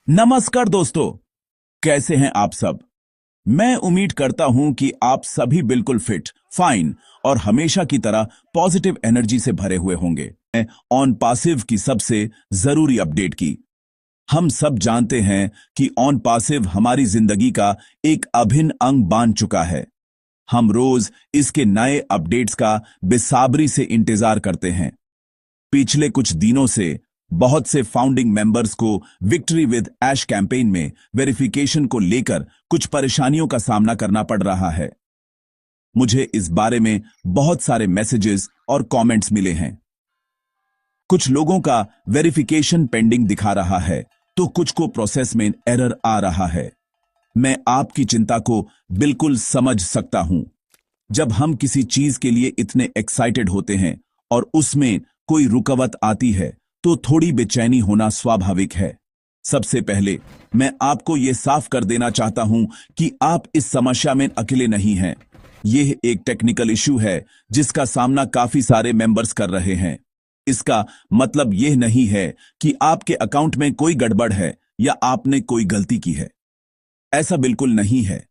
नमस्कार दोस्तों, कैसे हैं आप सब। मैं उम्मीद करता हूं कि आप सभी बिल्कुल फिट, फाइन और हमेशा की तरह पॉजिटिव एनर्जी से भरे हुए होंगे। ऑन पासिव की सबसे जरूरी अपडेट की। हम सब जानते हैं कि ऑन पासिव हमारी जिंदगी का एक अभिन्न अंग बन चुका है। हम रोज इसके नए अपडेट्स का बेसब्री से इंतजार करते हैं। पिछले कुछ दिनों से बहुत से फाउंडिंग मेंबर्स को विक्ट्री विद ऐश कैंपेन में वेरिफिकेशन को लेकर कुछ परेशानियों का सामना करना पड़ रहा है। मुझे इस बारे में बहुत सारे मैसेजेस और कमेंट्स मिले हैं। कुछ लोगों का वेरिफिकेशन पेंडिंग दिखा रहा है तो कुछ को प्रोसेस में एरर आ रहा है। मैं आपकी चिंता को बिल्कुल समझ सकता हूं। जब हम किसी चीज के लिए इतने एक्साइटेड होते हैं और उसमें कोई रुकावट आती है तो थोड़ी बेचैनी होना स्वाभाविक है। सबसे पहले मैं आपको यह साफ कर देना चाहता हूं कि आप इस समस्या में अकेले नहीं हैं। यह एक टेक्निकल इशू है जिसका सामना काफी सारे मेंबर्स कर रहे हैं। इसका मतलब यह नहीं है कि आपके अकाउंट में कोई गड़बड़ है या आपने कोई गलती की है। ऐसा बिल्कुल नहीं है।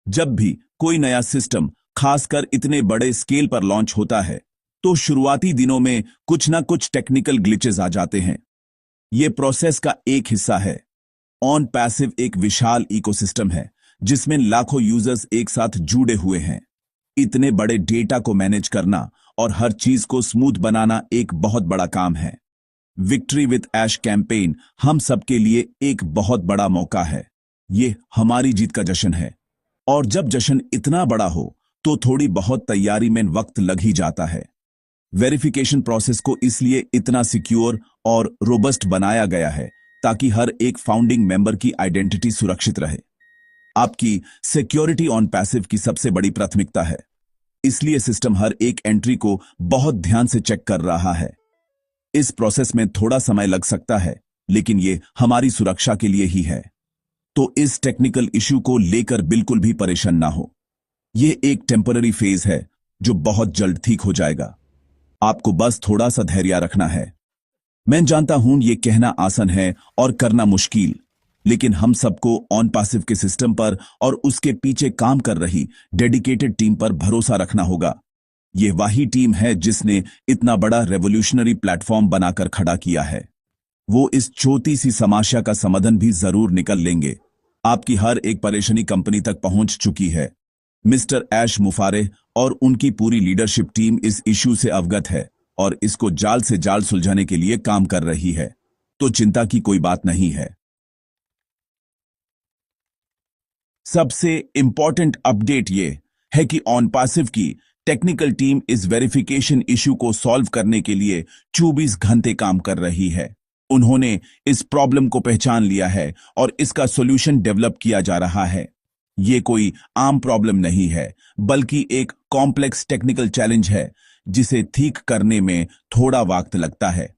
जब भी कोई नया सिस्टम खासकर इतने बड़े स्केल पर लॉन्च होता है तो शुरुआती दिनों में कुछ ना कुछ टेक्निकल ग्लिचेस आ जाते हैं। यह प्रोसेस का एक हिस्सा है। ऑन पैसिव एक विशाल इकोसिस्टम है जिसमें लाखों यूजर्स एक साथ जुड़े हुए हैं। इतने बड़े डेटा को मैनेज करना और हर चीज को स्मूथ बनाना एक बहुत बड़ा काम है। विक्ट्री विद ऐश कैंपेन हम सबके लिए एक बहुत बड़ा मौका है। यह हमारी जीत का जश्न है और जब जश्न इतना बड़ा हो तो थोड़ी बहुत तैयारी में वक्त लग ही जाता है। वेरिफिकेशन प्रोसेस को इसलिए इतना सिक्योर और रोबस्ट बनाया गया है ताकि हर एक फाउंडिंग मेंबर की आइडेंटिटी सुरक्षित रहे। आपकी सिक्योरिटी ऑन पैसिव की सबसे बड़ी प्राथमिकता है, इसलिए सिस्टम हर एक एंट्री को बहुत ध्यान से चेक कर रहा है। इस प्रोसेस में थोड़ा समय लग सकता है, लेकिन यह हमारी सुरक्षा के लिए ही है। तो इस टेक्निकल इश्यू को लेकर बिल्कुल भी परेशान ना हो। यह एक टेम्पररी फेज है जो बहुत जल्द ठीक हो जाएगा। आपको बस थोड़ा सा धैर्य रखना है। मैं जानता हूं यह कहना आसान है और करना मुश्किल, लेकिन हम सबको ऑन पासिव के सिस्टम पर और उसके पीछे काम कर रही डेडिकेटेड टीम पर भरोसा रखना होगा। यह वही टीम है जिसने इतना बड़ा रेवोल्यूशनरी प्लेटफॉर्म बनाकर खड़ा किया है। वो इस छोटी सी समस्या का समाधान भी जरूर निकल लेंगे। आपकी हर एक परेशानी कंपनी तक पहुंच चुकी है। मिस्टर ऐश मुफारे और उनकी पूरी लीडरशिप टीम इस इश्यू से अवगत है और इसको जाल से जाल सुलझाने के लिए काम कर रही है। तो चिंता की कोई बात नहीं है। सबसे इंपॉर्टेंट अपडेट यह है कि ऑन पासिव की टेक्निकल टीम इस वेरिफिकेशन इश्यू को सॉल्व करने के लिए 24 घंटे काम कर रही है। उन्होंने इस प्रॉब्लम को पहचान लिया है और इसका सॉल्यूशन डेवलप किया जा रहा है। ये कोई आम प्रॉब्लम नहीं है, बल्कि एक कॉम्प्लेक्स टेक्निकल चैलेंज है जिसे ठीक करने में थोड़ा वक्त लगता है।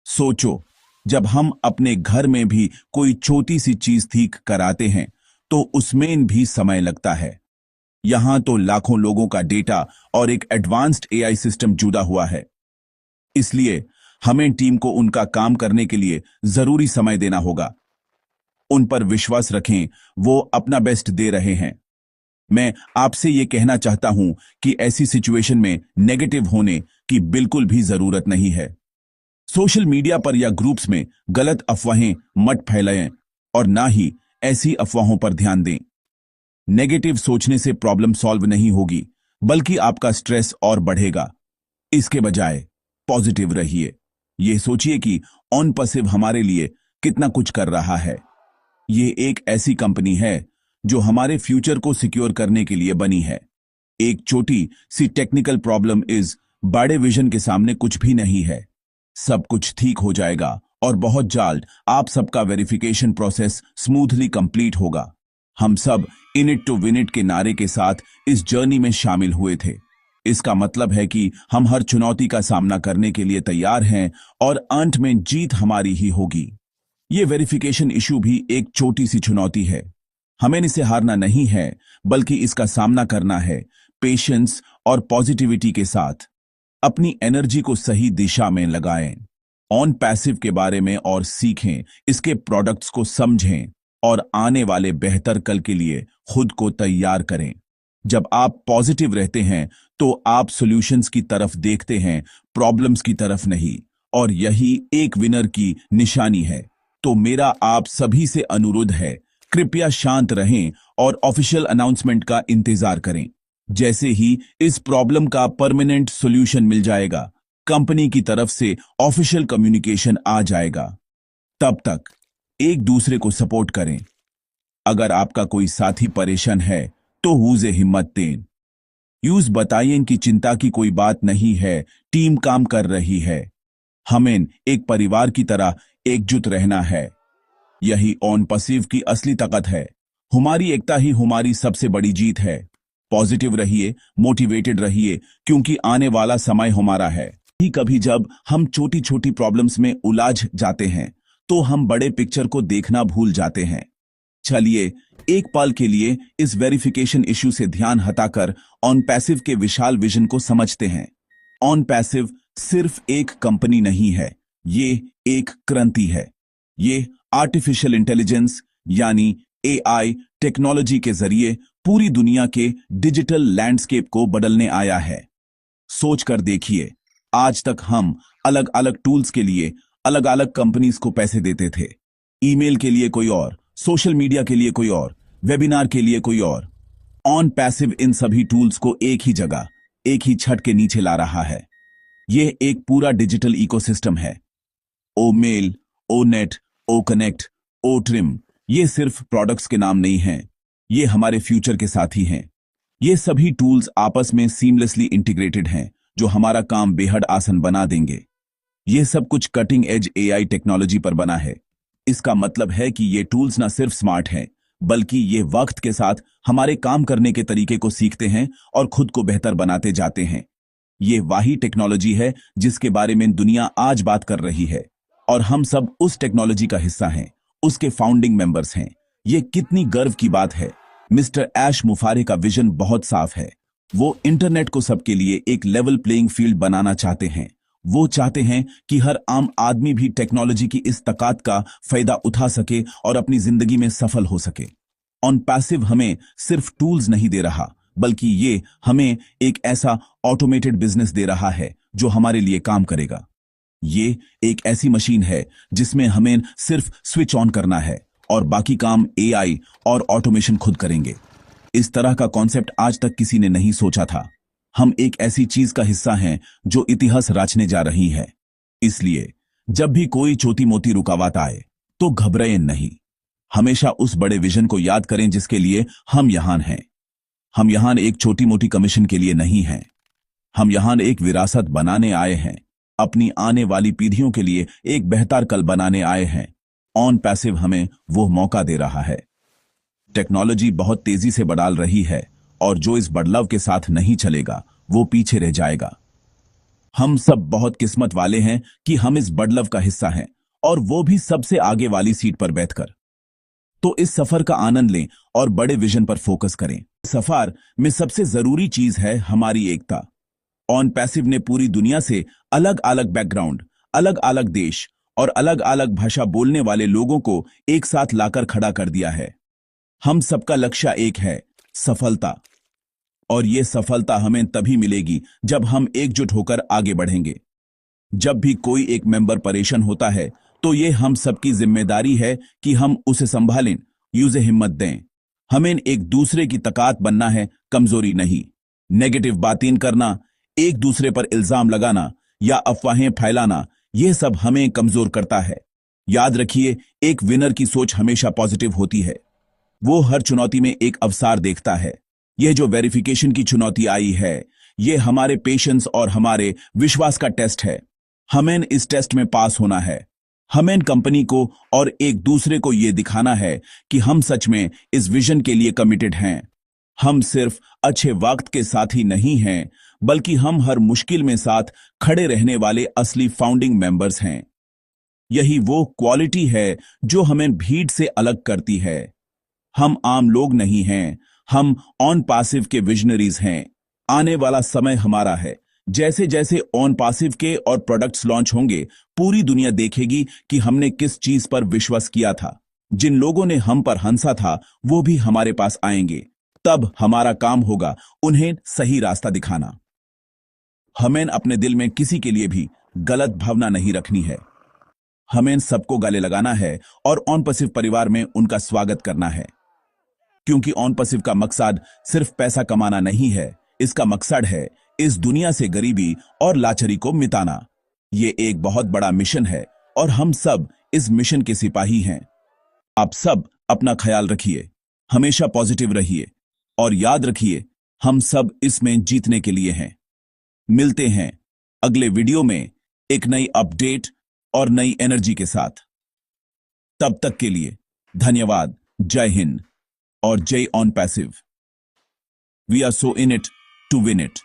सोचो, जब हम अपने घर में भी कोई छोटी सी चीज ठीक कराते हैं तो उसमें भी समय लगता है। यहां तो लाखों लोगों का डेटा और एक एडवांस्ड एआई सिस्टम जुड़ा हुआ है। इसलिए हमें टीम को उनका काम करने के लिए जरूरी समय देना होगा। उन पर विश्वास रखें, वो अपना बेस्ट दे रहे हैं। मैं आपसे यह कहना चाहता हूं कि ऐसी सिचुएशन में नेगेटिव होने की बिल्कुल भी जरूरत नहीं है। सोशल मीडिया पर या ग्रुप्स में गलत अफवाहें मत फैलाएं और ना ही ऐसी अफवाहों पर ध्यान दें। नेगेटिव सोचने से प्रॉब्लम सॉल्व नहीं होगी, बल्कि आपका स्ट्रेस और बढ़ेगा। इसके बजाय पॉजिटिव रहिए। यह सोचिए कि ऑन पैसिव हमारे लिए कितना कुछ कर रहा है। यह एक ऐसी कंपनी है जो हमारे फ्यूचर को सिक्योर करने के लिए बनी है। एक छोटी सी टेक्निकल प्रॉब्लम इस बड़े विजन के सामने कुछ भी नहीं है। सब कुछ ठीक हो जाएगा और बहुत जल्द आप सबका वेरिफिकेशन प्रोसेस स्मूथली कंप्लीट होगा। हम सब in it to win it के नारे के साथ इस जर्नी में शामिल हुए थे। इसका मतलब है कि हम हर चुनौती का सामना करने के लिए तैयार हैं और अंत में जीत हमारी ही होगी। ये वेरिफिकेशन इशू भी एक छोटी सी चुनौती है। हमें इसे हारना नहीं है, बल्कि इसका सामना करना है पेशेंस और पॉजिटिविटी के साथ। अपनी एनर्जी को सही दिशा में लगाएं। ऑन पैसिव के बारे में और सीखें, इसके प्रोडक्ट्स को समझें और आने वाले बेहतर कल के लिए खुद को तैयार करें। जब आप पॉजिटिव रहते हैं तो आप सॉल्यूशंस की तरफ देखते हैं, प्रॉब्लम्स की तरफ नहीं, और यही एक विनर की निशानी है। तो मेरा आप सभी से अनुरोध है, कृपया शांत रहें और ऑफिशियल अनाउंसमेंट का इंतजार करें। जैसे ही इस प्रॉब्लम का परमानेंट सॉल्यूशन मिल जाएगा, कंपनी की तरफ से ऑफिशियल कम्युनिकेशन आ जाएगा। तब तक एक दूसरे को सपोर्ट करें। अगर आपका कोई साथी परेशान है तो उसे हिम्मत दें। यूज बताइए कि चिंता की कोई बात नहीं है, टीम काम कर रही है। हमें एक परिवार की तरह एकजुट रहना है। यही ऑन पैसिव की असली ताकत है। हमारी एकता ही हमारी सबसे बड़ी जीत है। पॉजिटिव रहिए, मोटिवेटेड रहिए, क्योंकि आने वाला समय हमारा है। कभी जब हम छोटी छोटी प्रॉब्लम्स में उलझ जाते हैं तो हम बड़े पिक्चर को देखना भूल जाते हैं। चलिए एक पल के लिए इस वेरिफिकेशन इश्यू से ध्यान हटाकर ऑन पैसिव के विशाल विजन को समझते हैं। ऑन पैसिव सिर्फ एक कंपनी नहीं है, ये एक क्रांति है। ये आर्टिफिशियल इंटेलिजेंस यानी एआई टेक्नोलॉजी के जरिए पूरी दुनिया के डिजिटल लैंडस्केप को बदलने आया है। सोच कर देखिए, आज तक हम अलग अलग टूल्स के लिए अलग अलग कंपनीज को पैसे देते थे। ईमेल के लिए कोई और, सोशल मीडिया के लिए कोई और, वेबिनार के लिए कोई और। ऑन पैसिव इन सभी टूल्स को एक ही जगह, एक ही छत के नीचे ला रहा है। यह एक पूरा डिजिटल इकोसिस्टम है। ओ मेल, ओ नेट, ओ कनेक्ट, ओ ट्रिम, ये सिर्फ प्रोडक्ट्स के नाम नहीं हैं, ये हमारे फ्यूचर के साथी हैं। ये सभी टूल्स आपस में सीमलेसली इंटीग्रेटेड हैं, जो हमारा काम बेहद आसान बना देंगे। ये सब कुछ कटिंग एज एआई टेक्नोलॉजी पर बना है। इसका मतलब है कि ये टूल्स ना सिर्फ स्मार्ट हैं, बल्कि ये वक्त के साथ हमारे काम करने के तरीके को सीखते हैं और खुद को बेहतर बनाते जाते हैं। ये वही टेक्नोलॉजी है जिसके बारे में दुनिया आज बात कर रही है, और हम सब उस टेक्नोलॉजी का हिस्सा हैं, उसके फाउंडिंग मेंबर्स हैं। ये कितनी गर्व की बात है। मिस्टर ऐश मुफारे का विजन बहुत साफ है। वो इंटरनेट को सबके लिए एक लेवल प्लेइंग फील्ड बनाना चाहते हैं। वो चाहते हैं कि हर आम आदमी भी टेक्नोलॉजी की इस ताकत का फायदा उठा सके और अपनी जिंदगी में सफल हो सके। ऑन पैसिव हमें सिर्फ टूल्स नहीं दे रहा, बल्कि ये हमें एक ऐसा ऑटोमेटेड बिजनेस दे रहा है जो हमारे लिए काम करेगा। ये एक ऐसी मशीन है जिसमें हमें सिर्फ स्विच ऑन करना है और बाकी काम एआई और ऑटोमेशन खुद करेंगे। इस तरह का कॉन्सेप्ट आज तक किसी ने नहीं सोचा था। हम एक ऐसी चीज का हिस्सा हैं जो इतिहास रचने जा रही है। इसलिए जब भी कोई छोटी मोटी रुकावट आए तो घबराएं नहीं। हमेशा उस बड़े विजन को याद करें जिसके लिए हम यहां हैं। हम यहां एक छोटी मोटी कमीशन के लिए नहीं हैं। हम यहां एक विरासत बनाने आए हैं, अपनी आने वाली पीढ़ियों के लिए एक बेहतर कल बनाने आए हैं। ऑन पैसिव हमें वो मौका दे रहा है। टेक्नोलॉजी बहुत तेजी से बदल रही है, और जो इस बदलाव के साथ नहीं चलेगा वो पीछे रह जाएगा। हम सब बहुत किस्मत वाले हैं कि हम इस बदलाव का हिस्सा हैं, और वो भी सबसे आगे वाली सीट पर बैठकर। तो इस सफर का आनंद लें और बड़े विजन पर फोकस करें। सफर में सबसे जरूरी चीज है हमारी एकता। ऑन पैसिव ने पूरी दुनिया से अलग अलग बैकग्राउंड, अलग अलग देश और अलग अलग भाषा बोलने वाले लोगों को एक साथ लाकर खड़ा कर दिया है। हम सबका लक्ष्य एक है, सफलता। और ये सफलता हमें तभी मिलेगी जब हम एकजुट होकर आगे बढ़ेंगे। जब भी कोई एक मेंबर परेशान होता है तो ये हम सबकी जिम्मेदारी है कि हम उसे संभालें, उसे हिम्मत दें। हमें एक दूसरे की ताकत बनना है, कमजोरी नहीं। नेगेटिव बातें करना, एक दूसरे पर इल्जाम लगाना या अफवाहें फैलाना, यह सब हमें कमजोर करता है। याद रखिए, एक विनर की सोच हमेशा पॉजिटिव होती है। वो हर चुनौती में एक अवसर देखता है। यह जो वेरिफिकेशन की चुनौती आई है, यह हमारे पेशेंस और हमारे विश्वास का टेस्ट है। हमें इस टेस्ट में पास होना है। हमें कंपनी को और एक दूसरे को यह दिखाना है कि हम सच में इस विजन के लिए कमिटेड हैं। हम सिर्फ अच्छे वक्त के साथी नहीं हैं, बल्कि हम हर मुश्किल में साथ खड़े रहने वाले असली फाउंडिंग मेंबर्स हैं। यही वो क्वालिटी है जो हमें भीड़ से अलग करती है। हम आम लोग नहीं हैं, हम ऑन पैसिव के विजनरीज हैं। आने वाला समय हमारा है, जैसे जैसे ऑन पासिव के और प्रोडक्ट्स लॉन्च होंगे, पूरी दुनिया देखेगी कि हमने किस चीज पर विश्वास किया था। जिन लोगों ने हम पर हंसा था वो भी हमारे पास आएंगे। तब हमारा काम होगा उन्हें सही रास्ता दिखाना। हमें अपने दिल में किसी के लिए भी गलत भावना नहीं रखनी है। हमें सबको गले लगाना है और ऑन पैसिव परिवार में उनका स्वागत करना है। क्योंकि ऑन पैसिव का मकसद सिर्फ पैसा कमाना नहीं है, इसका मकसद है इस दुनिया से गरीबी और लाचारी को मिटाना। ये एक बहुत बड़ा मिशन है और हम सब इस मिशन के सिपाही हैं। आप सब अपना ख्याल रखिए, हमेशा पॉजिटिव रहिए और याद रखिए हम सब इसमें जीतने के लिए हैं। मिलते हैं अगले वीडियो में एक नई अपडेट और नई एनर्जी के साथ। तब तक के लिए धन्यवाद। जय हिंद और जय ऑन पैसिव। We are so in it to win it.